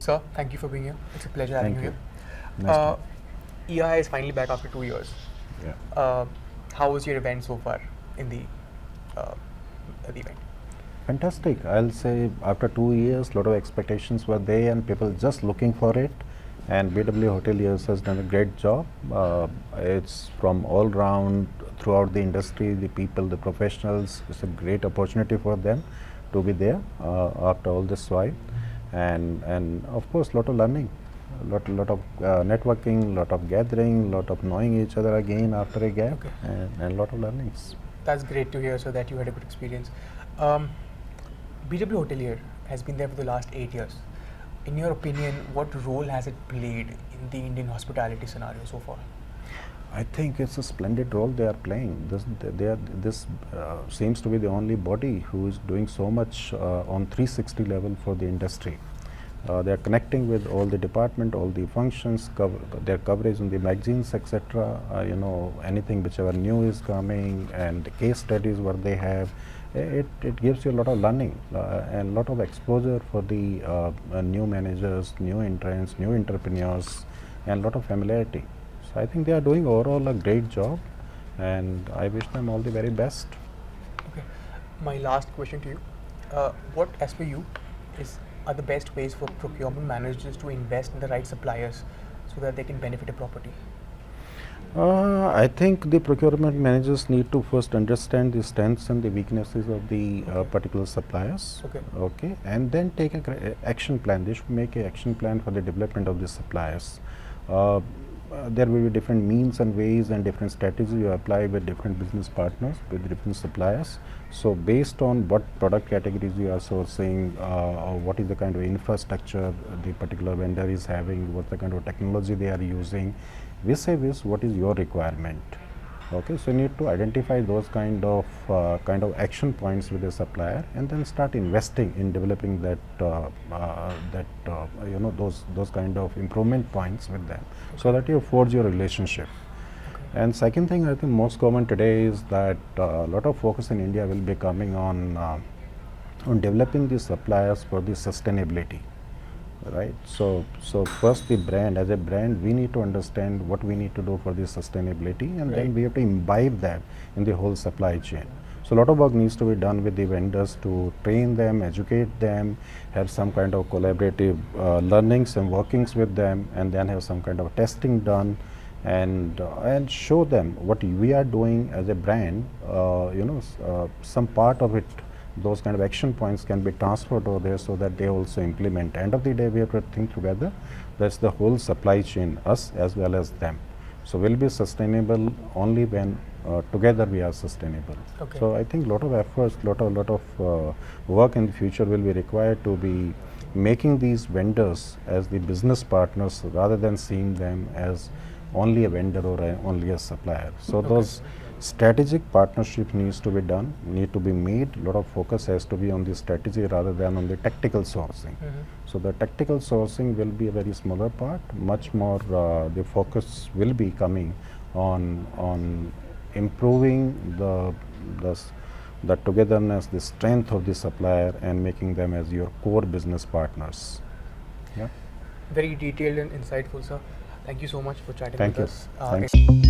Sir, thank you for being here. It's a pleasure having Thank you you. here. Nice EI is finally back after 2 years. Yeah. How was your event so far in the event? Fantastic. I'll say after 2 years, lot of expectations were there and people just looking for it. And BW Hoteliers has done a great job. It's from all round throughout the industry, the people, the professionals. It's a great opportunity for them to be there after all this while. And of course, lot of learning, lot of networking, lot of gathering, lot of knowing each other again after a gap, Okay. and lot of learnings. That's great to hear, so that you had a good experience. BW Hotelier has been there for the last 8 years. In your opinion, what role has it played in the Indian hospitality scenario so far? I think it's a splendid role they are playing. This seems to be the only body who is doing so much on 360 level for the industry. They are connecting with all the department, all the functions, their coverage in the magazines, etc. Anything whichever new is coming, and the case studies what they have, it gives you a lot of learning and lot of exposure for the new managers, new entrants, new entrepreneurs, and lot of familiarity. So I think they are doing overall a great job, and I wish them all the very best. Okay. My last question to you: what, as per you, are the best ways for procurement managers to invest in the right suppliers so that they can benefit a property? I think the procurement managers need to first understand the strengths and the weaknesses of the particular suppliers. Okay. And then take a action plan. They should make an action plan for the development of the suppliers. There will be different means and ways and different strategies you apply with different business partners, with different suppliers. So based on what product categories you are sourcing, or what is the kind of infrastructure the particular vendor is having, what the kind of technology they are using, vis-a-vis what is your requirement. Okay, so you need to identify those kind of action points with the supplier, and then start investing in developing those kind of improvement points with them, so that you forge your relationship. Okay. And second thing, I think most common today is that a lot of focus in India will be coming on developing the suppliers for the sustainability. Right. So first, the brand, as a brand, we need to understand what we need to do for the sustainability, and then we have to imbibe that in the whole supply chain. So a lot of work needs to be done with the vendors to train them, educate them, have some kind of collaborative learnings and workings with them, and then have some kind of testing done, and show them what we are doing as a brand. Some part of it, those kind of action points can be transferred over there, so that they also implement. End of the day, we have to think together. That's the whole supply chain, us as well as them. So we'll be sustainable only when together we are sustainable. Okay. So I think lot of efforts, lot of work in the future will be required to be making these vendors as the business partners, rather than seeing them as only a vendor or only a supplier. So those strategic partnership needs to be done, need to be made. A lot of focus has to be on the strategy rather than on the tactical sourcing. So the tactical sourcing will be a very smaller part. Much more the focus will be coming on improving the togetherness, the strength of the supplier, and making them as your core business partners. Yeah. Very detailed and insightful, sir. Thank you so much for chatting Thank with you. us. Thanks.